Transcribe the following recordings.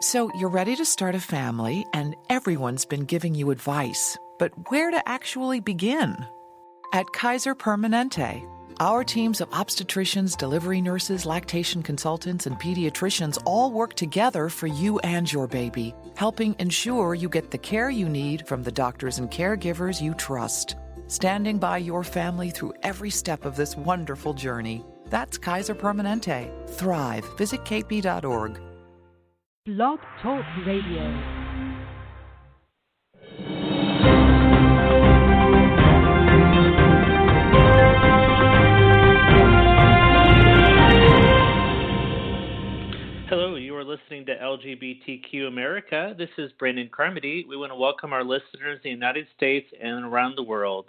So you're ready to start a family, and everyone's been giving you advice. But where to actually begin? At Kaiser Permanente, our teams of obstetricians, delivery nurses, lactation consultants, and pediatricians all work together for you and your baby, helping ensure you get the care you need from the doctors and caregivers you trust. Standing by your family through every step of this wonderful journey. That's Kaiser Permanente. Thrive. Visit kp.org. Blog Talk Radio. Hello, you are listening to LGBTQ America. This is Brandon Carmody. We want to welcome our listeners in the United States and around the world.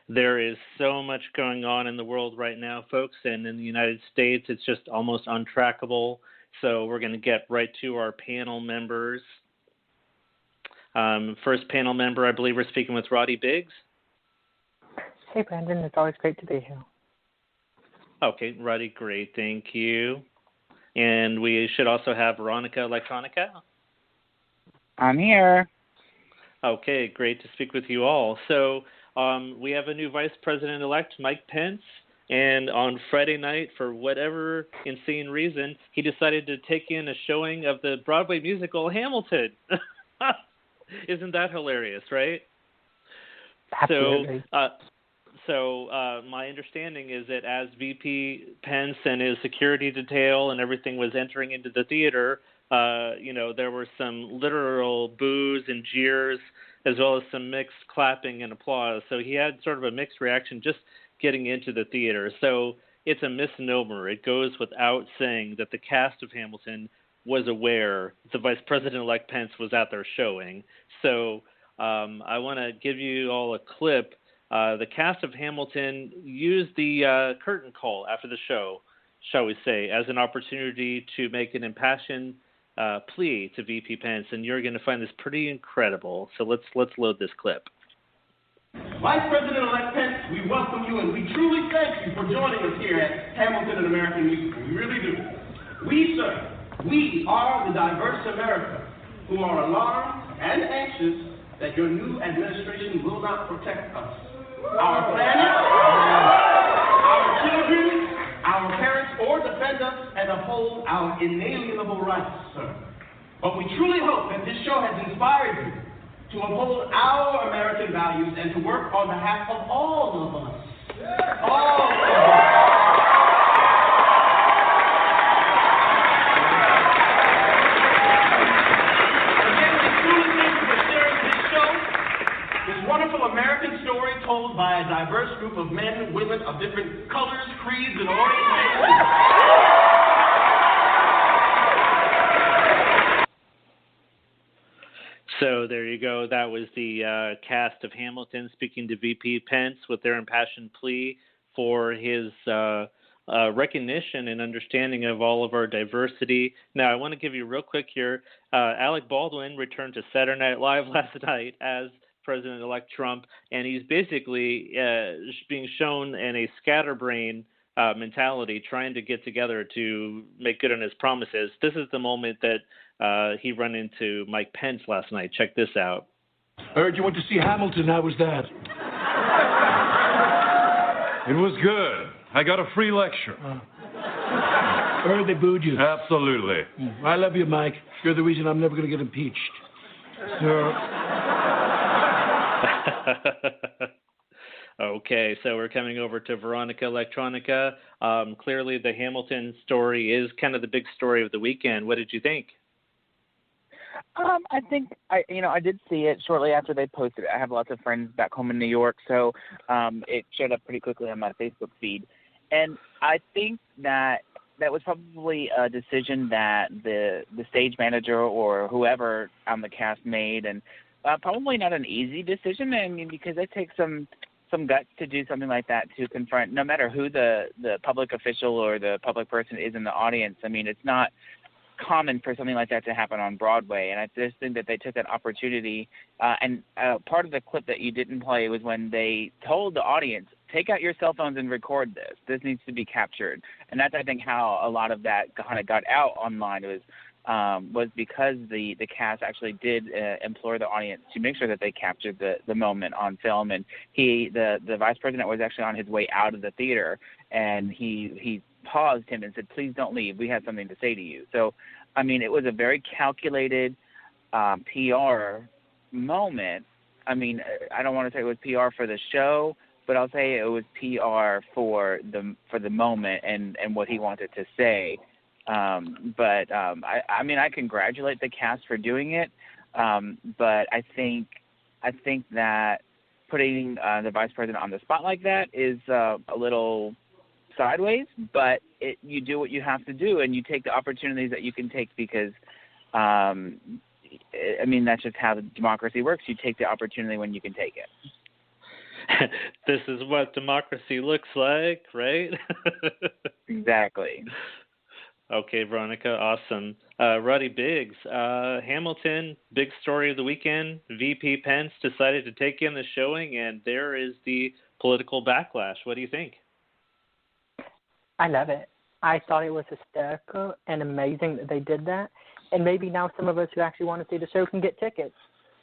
There is so much going on in the world right now, folks, and in the United States, it's just almost untrackable. So we're going to get right to our panel members. First panel member, I believe we're speaking with Roddy Biggs. Hey, Brandon. It's always great to be here. Okay, Roddy, great. Thank you. And we should also have Veronika, Elektronika. I'm here. Okay, great to speak with you all. So we have a new Vice President-elect, Mike Pence. And on Friday night, for whatever insane reason, he decided to take in a showing of the Broadway musical Hamilton. Isn't that hilarious, right? Absolutely. So my understanding is that as VP Pence and his security detail and everything was entering into the theater, there were some literal boos and jeers, as well as some mixed clapping and applause. So he had sort of a mixed reaction just getting into the theater. So it's a misnomer. It goes without saying that the cast of Hamilton was aware the Vice President-elect Pence was at their showing. So I want to give you all a clip. The cast of Hamilton used the curtain call after the show, shall we say, as an opportunity to make an impassioned plea to VP Pence, and you're going to find this pretty incredible. So let's load this clip. Vice President-elect Pence, we welcome you and we truly thank you for joining us here at Hamilton, an American Musical. We really do. We are the diverse America who are alarmed and anxious that your new administration will not protect us, our planet, our children, our parents, or defend us and uphold our inalienable rights, sir. But we truly hope that this show has inspired you to uphold our American values and to work on behalf of all of us. All of us. Again, we truly thank you for sharing this show, this wonderful American story told by a diverse group of men and women of different colors, creeds, and orientations. So there you go. That was the cast of Hamilton speaking to VP Pence with their impassioned plea for his recognition and understanding of all of our diversity. Now, I want to give you real quick here. Alec Baldwin returned to Saturday Night Live last night as President-elect Trump, and he's basically being shown in a scatterbrain mentality, trying to get together to make good on his promises. This is the moment that he ran into Mike Pence last night. Check this out. Heard you went to see Hamilton. How was that? It was good. I got a free lecture. Heard they booed you. Absolutely. I love you, Mike. You're the reason I'm never going to get impeached. So... Okay, so we're coming over to Veronika, Elektronika. Clearly, the Hamilton story is kind of the big story of the weekend. What did you think? I think I did see it shortly after they posted it. I have lots of friends back home in New York, so it showed up pretty quickly on my Facebook feed. And I think that was probably a decision that the stage manager or whoever on the cast made, and probably not an easy decision. I mean, because it takes some guts to do something like that, to confront, no matter who the public official or the public person is in the audience. I mean, it's not common for something like that to happen on Broadway, and I just think that they took that opportunity. And part of the clip that you didn't play was when they told the audience, take out your cell phones and record this. This needs to be captured. And that's, I think, how a lot of that kind of got out online. It was was because the cast actually did implore the audience to make sure that they captured the moment on film. And the vice president was actually on his way out of the theater, and he paused him and said, "Please don't leave. We have something to say to you." So, I mean, it was a very calculated PR moment. I mean, I don't want to say it was PR for the show, but I'll say it was PR for the moment and what he wanted to say. I mean, I congratulate the cast for doing it, but I think that putting the vice president on the spot like that is a little sideways. But you do what you have to do, and you take the opportunities that you can take because, I mean, that's just how the democracy works. You take the opportunity when you can take it. This is what democracy looks like, right? Exactly. Okay, Veronika, awesome. Roddy Biggs, Hamilton, big story of the weekend. VP Pence decided to take in the showing, and there is the political backlash. What do you think? I love it. I thought it was hysterical and amazing that they did that. And maybe now some of us who actually want to see the show can get tickets.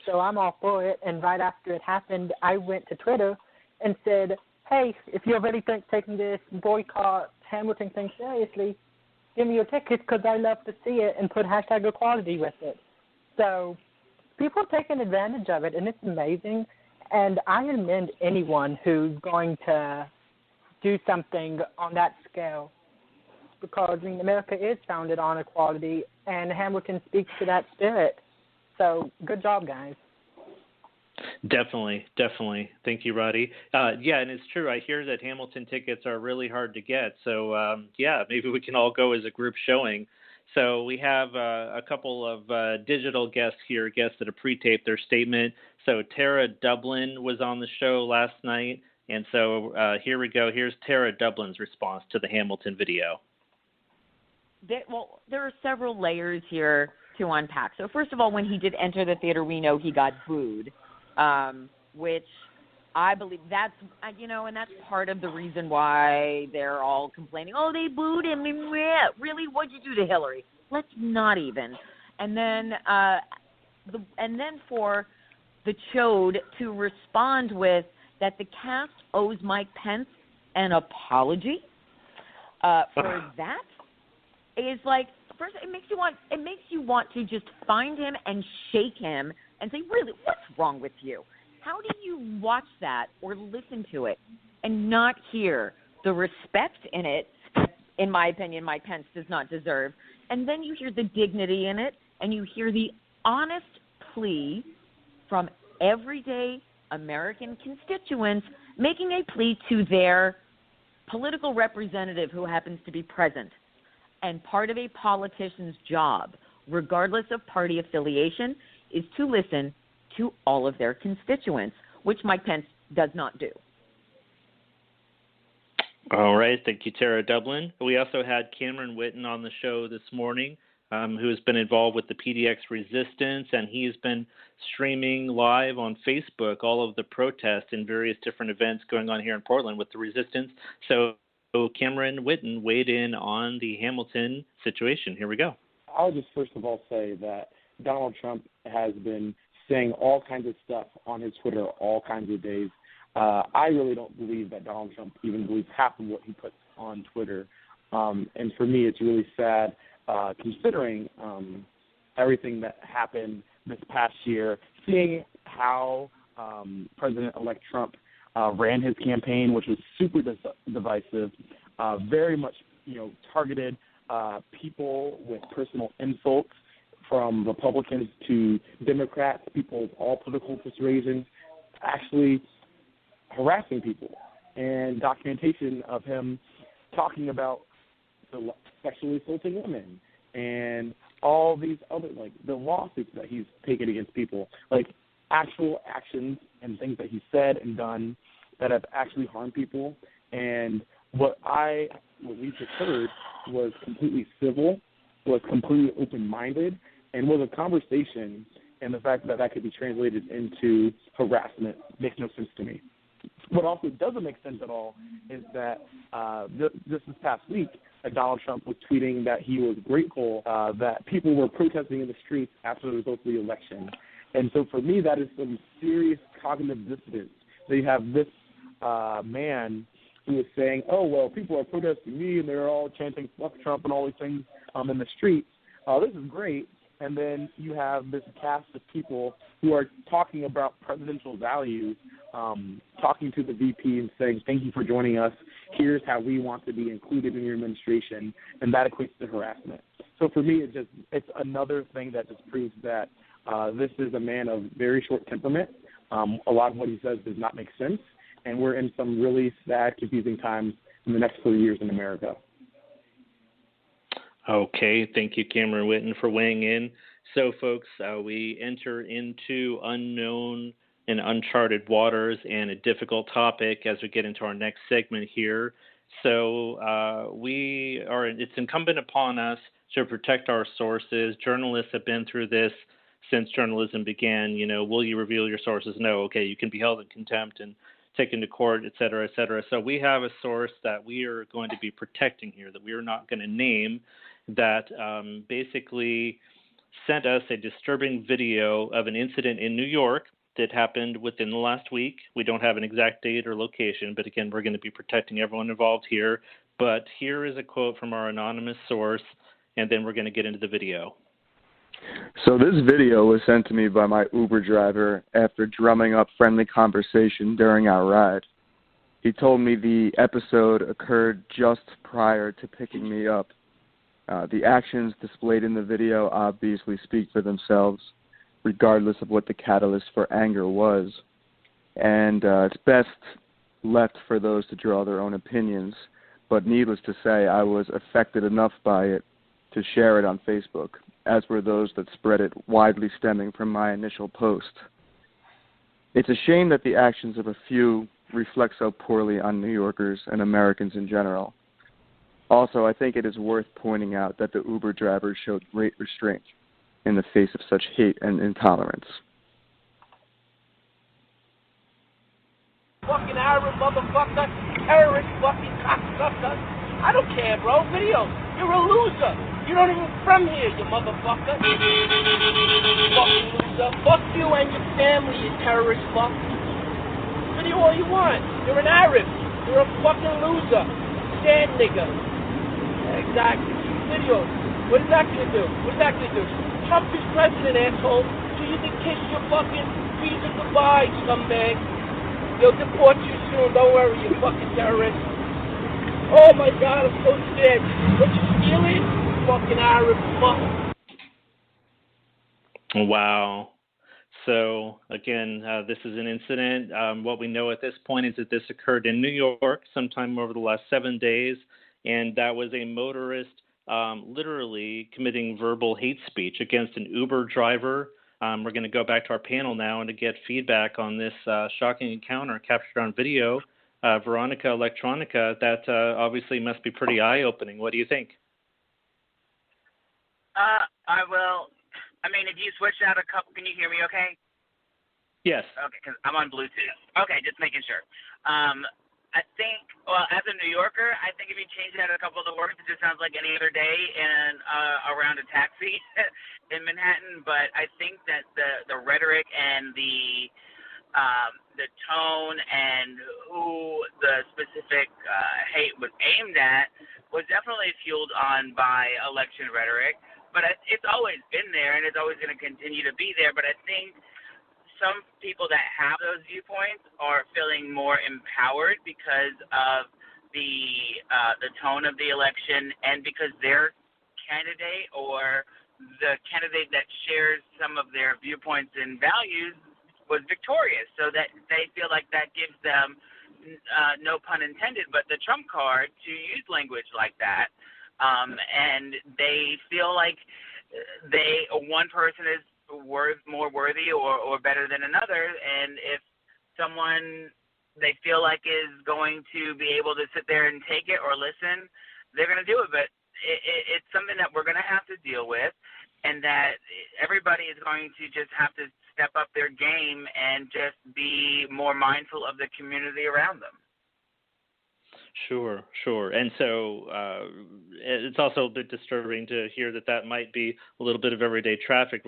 So I'm all for it. And right after it happened, I went to Twitter and said, hey, if you really think taking this boycott Hamilton thing seriously, give me your tickets because I love to see it, and put hashtag equality with it. So people are taking advantage of it, and it's amazing. And I commend anyone who's going to do something on that scale because, I mean, America is founded on equality, and Hamilton speaks to that spirit. So good job, guys. Definitely. Thank you, Roddy. Yeah, and it's true. I hear that Hamilton tickets are really hard to get. So, maybe we can all go as a group showing. So we have a couple of digital guests here, guests that have pre-taped their statement. So Tara Dublin was on the show last night. And so here we go. Here's Tara Dublin's response to the Hamilton video. There are several layers here to unpack. So first of all, when he did enter the theater, we know he got booed. Which I believe that's, and that's part of the reason why they're all complaining. Oh, they booed him. Really? What'd you do to Hillary? Let's not even. And then, for the Chode to respond with that the cast owes Mike Pence an apology for that is like, first, it makes you want to just find him and shake him and say, really, what's wrong with you? How do you watch that or listen to it and not hear the respect in it, in my opinion, Mike Pence does not deserve? And then you hear the dignity in it, and you hear the honest plea from everyday American constituents making a plea to their political representative who happens to be present. And part of a politician's job, regardless of party affiliation, is to listen to all of their constituents, which Mike Pence does not do. All right. Thank you, Tara Dublin. We also had Cameron Whitten on the show this morning, who has been involved with the PDX Resistance, and he's been streaming live on Facebook all of the protests and various different events going on here in Portland with the Resistance. So Cameron Whitten weighed in on the Hamilton situation. Here we go. I'll just first of all say that Donald Trump has been saying all kinds of stuff on his Twitter all kinds of days. I really don't believe that Donald Trump even believes half of what he puts on Twitter. And for me, it's really sad considering everything that happened this past year, seeing how President-elect Trump ran his campaign, which was super divisive, very much targeted people with personal insults, from Republicans to Democrats, people of all political persuasions, actually harassing people, and documentation of him talking about sexually assaulting women and all these other, the lawsuits that he's taken against people, actual actions and things that he said and done that have actually harmed people. And what we just heard was completely civil, was completely open-minded, and was a conversation, and the fact that could be translated into harassment makes no sense to me. What also doesn't make sense at all is that this past week, Donald Trump was tweeting that he was grateful that people were protesting in the streets after the result of the election. And so for me, that is some serious cognitive dissonance. They have this man who is saying, oh, well, people are protesting me, and they're all chanting fuck Trump and all these things in the streets. This is great. And then you have this cast of people who are talking about presidential values, talking to the VP and saying, thank you for joining us. Here's how we want to be included in your administration, and that equates to harassment. So for me, it's another thing that just proves that this is a man of very short temperament. A lot of what he says does not make sense, and we're in some really sad, confusing times in the next 4 years in America. Okay, thank you, Cameron Whitten, for weighing in. So, folks, we enter into unknown and uncharted waters and a difficult topic as we get into our next segment here. So it's incumbent upon us to protect our sources. Journalists have been through this since journalism began. You know, will you reveal your sources? No. Okay, you can be held in contempt and taken to court, et cetera, et cetera. So we have a source that we are going to be protecting here, that we are not going to name, that basically sent us a disturbing video of an incident in New York that happened within the last week. We don't have an exact date or location, but again, we're going to be protecting everyone involved here. But here is a quote from our anonymous source, and then we're going to get into the video. So this video was sent to me by my Uber driver after drumming up friendly conversation during our ride. He told me the episode occurred just prior to picking me up. The actions displayed in the video obviously speak for themselves, regardless of what the catalyst for anger was. And it's best left for those to draw their own opinions. But needless to say, I was affected enough by it to share it on Facebook, as were those that spread it, widely stemming from my initial post. It's a shame that the actions of a few reflect so poorly on New Yorkers and Americans in general. Also, I think it is worth pointing out that the Uber driver showed great restraint in the face of such hate and intolerance. Fucking Arab motherfucker, terrorist fucking cocksucker. I don't care, bro. Video. You're a loser. You're not even from here, you motherfucker. Fucking loser. Fuck you and your family, you terrorist fuck. Video all you want. You're an Arab. You're a fucking loser. Sad nigga. Exactly. Video. What is that gonna do? What's that gonna do? Trump is president, asshole. So you can kiss your fucking visa goodbye, scumbag. They'll deport you soon. Don't worry, you fucking terrorist. Oh my God, I'm so scared. What you stealing? Fucking Arab fuck. Wow. So, again, this is an incident. What we know at this point is that this occurred in New York sometime over the last 7 days, and that was a motorist literally committing verbal hate speech against an Uber driver. We're going to go back to our panel now and to get feedback on this shocking encounter captured on video. Veronika, Elektronika, that obviously must be pretty eye-opening. What do you think? I mean, if you switch out a couple, can you hear me okay? Yes. Okay, because I'm on Bluetooth. Okay, just making sure. I think, well, as a New Yorker, I think if you change out a couple of the words, it just sounds like any other day in around a taxi in Manhattan. But I think that the rhetoric and the tone and who the specific hate was aimed at was definitely fueled on by election rhetoric. But it's always been there, and it's always going to continue to be there. But I think some people that have those viewpoints are feeling more empowered because of the tone of the election and because their candidate or the candidate that shares some of their viewpoints and values was victorious. So that they feel like that gives them, no pun intended, but the trump card to use language like that. And they feel like one person is more worthy or better than another, and if someone they feel like is going to be able to sit there and take it or listen, they're going to do it. But it's something that we're going to have to deal with, and that everybody is going to just have to step up their game and just be more mindful of the community around them. Sure, sure. And so it's also a bit disturbing to hear that might be a little bit of everyday traffic